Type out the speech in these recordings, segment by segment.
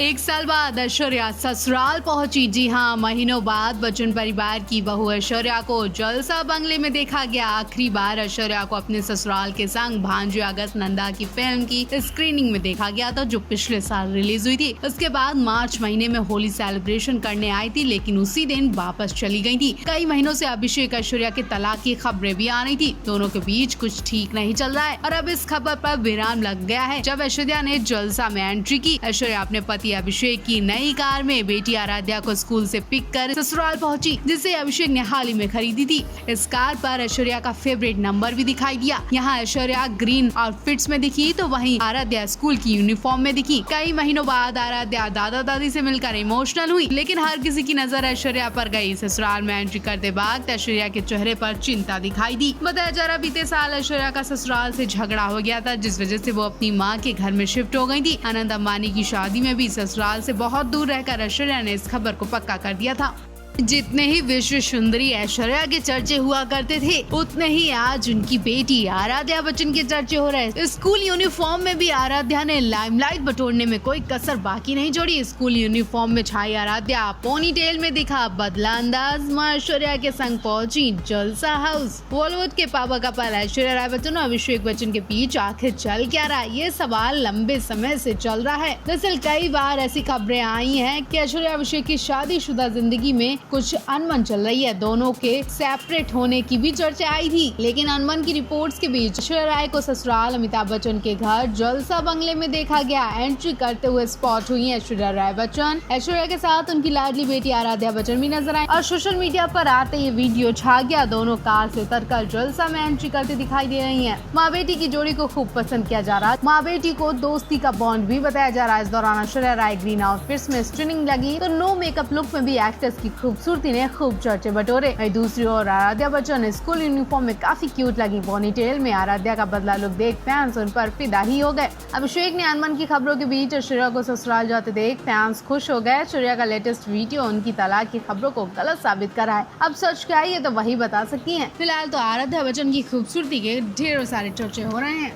एक साल बाद ऐश्वर्या ससुराल पहुंची। जी हाँ, महीनों बाद बच्चन परिवार की बहू ऐश्वर्या को जलसा बंगले में देखा गया। आखिरी बार ऐश्वर्या को अपने ससुराल के संग भांजी अगस्त नंदा की फिल्म की स्क्रीनिंग में देखा गया था, जो पिछले साल रिलीज हुई थी। उसके बाद मार्च महीने में होली सेलिब्रेशन करने आई थी, लेकिन उसी दिन वापस चली गई थी। कई महीनों से अभिषेक ऐश्वर्या के तलाक की खबरें भी आ रही थी। दोनों के बीच कुछ ठीक नहीं चल रहा है और अब इस खबर पर विराम लग गया है। जब ऐश्वर्या ने जलसा में एंट्री की, ऐश्वर्या अपने पति अभिषेक की नई कार में बेटी आराध्या को स्कूल से पिक कर ससुराल पहुंची, जिसे अभिषेक ने हाल ही में खरीदी थी। इस कार पर ऐश्वर्या का फेवरेट नंबर भी दिखाई दिया। यहाँ ऐश्वर्या ग्रीन आउटफिट्स में दिखी, तो वहीं आराध्या स्कूल की यूनिफॉर्म में दिखी। कई महीनों बाद आराध्या दादा दादी से मिलकर इमोशनल हुई, लेकिन हर किसी की नजर ऐश्वर्या पर गई। ससुराल में एंट्री करते वक्त ऐश्वर्या के चेहरे पर चिंता दिखाई दी। बताया जा रहा, बीते साल ऐश्वर्या का ससुराल से झगड़ा हो गया था, जिस वजह से वो अपनी मां के घर में शिफ्ट हो गई थी। अनंत अंबानी की शादी में भी ससुराल से बहुत दूर रहकर ऐश्वर्या ने इस खबर को पक्का कर दिया था। जितने ही विश्व सुंदरी ऐश्वर्या के चर्चे हुआ करते थे, उतने ही आज उनकी बेटी आराध्या बच्चन के चर्चे हो रहे हैं। स्कूल यूनिफॉर्म में भी आराध्या ने लाइमलाइट बटोरने में कोई कसर बाकी नहीं छोड़ी। स्कूल यूनिफॉर्म में छाई आराध्या पोनीटेल में दिखा बदला अंदाज। मां ऐश्वर्या के संग पहुंची जलसा हाउस। बॉलीवुड के पापा कपल ऐश्वर्या राय बच्चन और अभिषेक बच्चन के बीच आखिर चल क्या रहा है, ये सवाल लंबे समय से चल रहा है। दरअसल कई बार ऐसी खबरें आई हैं कि ऐश्वर्या अभिषेक की शादीशुदा जिंदगी में कुछ अनबन चल रही है। दोनों के सेपरेट होने की भी चर्चा आई थी, लेकिन अनबन की रिपोर्ट्स के बीच ऐश्वर्या राय को ससुराल अमिताभ बच्चन के घर जलसा बंगले में देखा गया। एंट्री करते हुए स्पॉट हुई ऐश्वर्या राय बच्चन। ऐश्वर्या के साथ उनकी लाडली बेटी आराध्या बच्चन भी नजर आई और सोशल मीडिया पर आते ये वीडियो छा गया। दोनों कार से उतरकर जलसा में एंट्री करते दिखाई दे रही है। माँ बेटी की जोड़ी को खूब पसंद किया जा रहा। माँ बेटी को दोस्ती का बॉन्ड भी बताया जा रहा है। इस दौरान ऐश्वर्या राय ग्रीन आउटफिट्स में स्टनिंग लगी, तो नो मेकअप लुक में भी एक्ट्रेस की खूबसूरती ने खूब चर्चे बटोरे। दूसरी ओर आराध्या बच्चन स्कूल यूनिफॉर्म में काफी क्यूट लगी। पोनीटेल में आराध्या का बदला लुक देख फैंस उन पर फिदा ही हो गए। अभिषेक ने अनबन की खबरों के बीच ऐश्वर्या को ससुराल जाते देख फैंस खुश हो गए। ऐश्वर्या का लेटेस्ट वीडियो उनकी तलाक की खबरों को गलत साबित कर रहा है। अब सच क्या है ये तो वही बता सकती हैं। फिलहाल तो आराध्या बच्चन की खूबसूरती के ढेरों सारे चर्चे हो रहे हैं।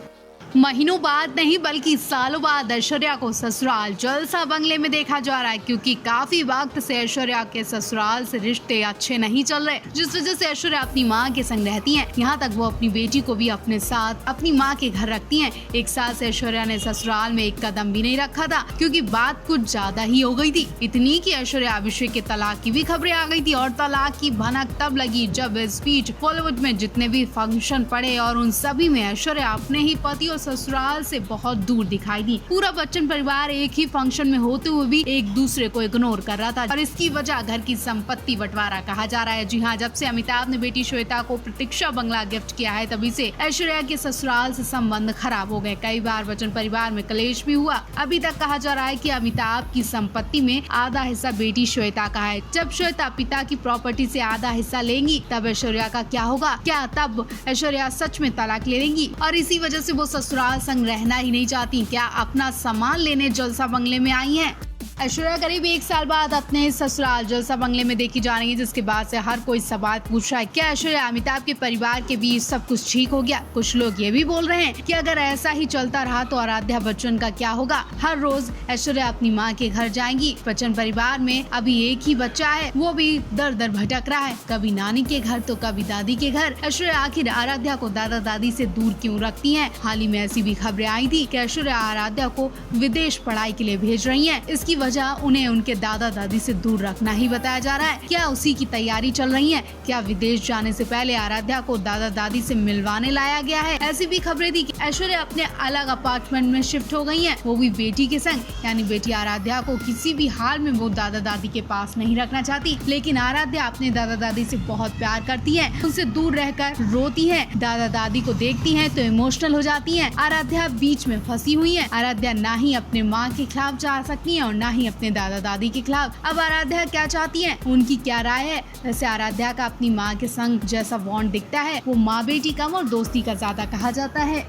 महीनों बाद नहीं बल्कि सालों बाद ऐश्वर्या को ससुराल जलसा बंगले में देखा जा रहा है, क्योंकि काफी वक्त से ऐश्वर्या के ससुराल से रिश्ते अच्छे नहीं चल रहे, जिस वजह से ऐश्वर्या अपनी मां के संग रहती हैं। यहाँ तक वो अपनी बेटी को भी अपने साथ अपनी मां के घर रखती हैं। एक साल से ऐश्वर्या ने ससुराल में एक कदम भी नहीं रखा था, क्योंकि बात कुछ ज्यादा ही हो गई थी। इतनी कि ऐश्वर्या अभिषेक के तलाक की भी खबरें आ गई थी और तलाक की भनक तब लगी जब इस बीच बॉलीवुड में जितने भी फंक्शन पड़े और उन सभी में ऐश्वर्या अपने ही पति ससुराल से बहुत दूर दिखाई दी। पूरा बच्चन परिवार एक ही फंक्शन में होते हुए भी एक दूसरे को इग्नोर कर रहा था और इसकी वजह घर की संपत्ति बंटवारा कहा जा रहा है। जी हाँ, जब से अमिताभ ने बेटी श्वेता को प्रतीक्षा बंगला गिफ्ट किया है, तभी से ऐश्वर्या के ससुराल से संबंध खराब हो गए। कई बार बच्चन परिवार में कलेश भी हुआ। अभी तक कहा जा रहा है कि अमिताभ की संपत्ति में आधा हिस्सा बेटी श्वेता का है। जब श्वेता पिता की प्रॉपर्टी से आधा हिस्सा लेंगी, तब ऐश्वर्या का क्या होगा? क्या तब ऐश्वर्या सच में तलाक ले लेंगी और इसी वजह से वो ससुराल संग रहना ही नहीं चाहती? क्या अपना सामान लेने जलसा बंगले में आई हैं? ऐश्वर्या करीब एक साल बाद अपने ससुराल जलसा बंगले में देखी जा रही है, जिसके बाद से हर कोई सवाल पूछ रहा है, क्या ऐश्वर्या अमिताभ के परिवार के बीच सब कुछ ठीक हो गया? कुछ लोग ये भी बोल रहे हैं कि अगर ऐसा ही चलता रहा तो आराध्या बच्चन का क्या होगा? हर रोज ऐश्वर्या अपनी मां के घर जाएंगी। बच्चन परिवार में अभी एक ही बच्चा है, वो भी दर दर भटक रहा है, कभी नानी के घर तो कभी दादी के घर। ऐश्वर्या आखिर आराध्या को दादा दादी से दूर क्यों रखती है? हाल ही में ऐसी भी खबरें आई थी कि ऐश्वर्या आराध्या को विदेश पढ़ाई के लिए भेज रही है। इसकी वजह उन्हें उनके दादा दादी से दूर रखना ही बताया जा रहा है। क्या उसी की तैयारी चल रही है? क्या विदेश जाने से पहले आराध्या को दादा दादी से मिलवाने लाया गया है? ऐसी भी खबरें थी कि ऐश्वर्या अपने अलग अपार्टमेंट में शिफ्ट हो गई हैं, वो भी बेटी के संग। यानी बेटी आराध्या को किसी भी हाल में वो दादा दादी के पास नहीं रखना चाहती, लेकिन आराध्या अपने दादा दादी से बहुत प्यार करती है, उनसे दूर रहकर रोती है। दादा दादी को देखती है तो इमोशनल हो जाती है। आराध्या बीच में फंसी हुई है। आराध्या ना ही अपने माँ के खिलाफ जा सकती है और ना ही अपने दादा दादी के खिलाफ। अब आराध्या क्या चाहती है, उनकी क्या राय है? वैसे आराध्या का अपनी माँ के संग जैसा बॉन्ड दिखता है, वो माँ बेटी कम और दोस्ती का ज्यादा कहा जाता है।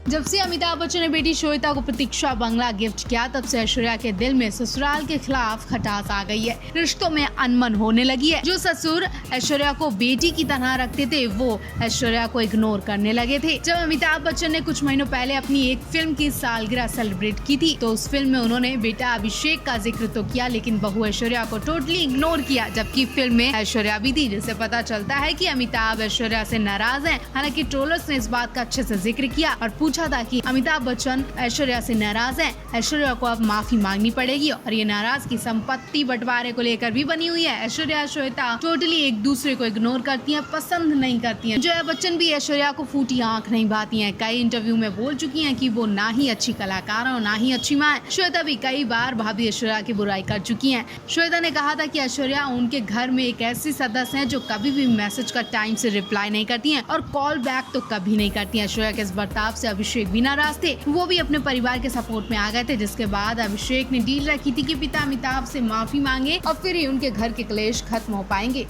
जब से अमिताभ बच्चन ने बेटी श्वेता को प्रतीक्षा बंगला गिफ्ट किया, तब से ऐश्वर्या के दिल में ससुराल के खिलाफ खटास आ गई है। रिश्तों में अनबन होने लगी है। जो ससुर ऐश्वर्या को बेटी की तरह रखते थे, वो ऐश्वर्या को इग्नोर करने लगे थे। जब अमिताभ बच्चन ने कुछ महीनों पहले अपनी एक फिल्म की सालगिरह सेलिब्रेट की थी, तो उस फिल्म में उन्होंने बेटा अभिषेक का जिक्र तो किया, लेकिन बहू ऐश्वर्या को टोटली इग्नोर किया। जबकि फिल्म में ऐश्वर्या भी थी, जिससे पता चलता है कि अमिताभ ऐश्वर्या से नाराज हैं। हालांकि ट्रोलर्स ने इस बात का अच्छे से जिक्र किया और पूछा था कि अमिताभ बच्चन ऐश्वर्या से नाराज हैं, ऐश्वर्या को अब माफी मांगनी पड़ेगी और ये नाराजगी संपत्ति बंटवारे को लेकर भी बनी हुई है। ऐश्वर्या श्वेता टोटली एक दूसरे को इग्नोर करती हैं, पसंद नहीं करती हैं। जया बच्चन भी ऐश्वर्या को फूटी आंख नहीं भाती हैं। कई इंटरव्यू में बोल चुकी हैं कि वो ना ही अच्छी कलाकार और ना ही अच्छी मां है। श्वेता भी कई बार भाभी ऐश्वर्या की बुराई कर चुकी हैं। श्वेता ने कहा था कि ऐश्वर्या उनके घर में एक ऐसी सदस्य है जो कभी भी मैसेज का टाइम से रिप्लाई नहीं करती हैं और कॉल बैक तो कभी नहीं करती हैं। ऐश्वर्या के इस बर्ताव से अभिषेक भी नाराज थे। वो भी अपने परिवार के सपोर्ट में आ गए थे, जिसके बाद अभिषेक ने डील रखी थी कि पिता अमिताभ से माफी मांगे और फिर ही उनके घर के क्लेश खत्म हो पाएंगे।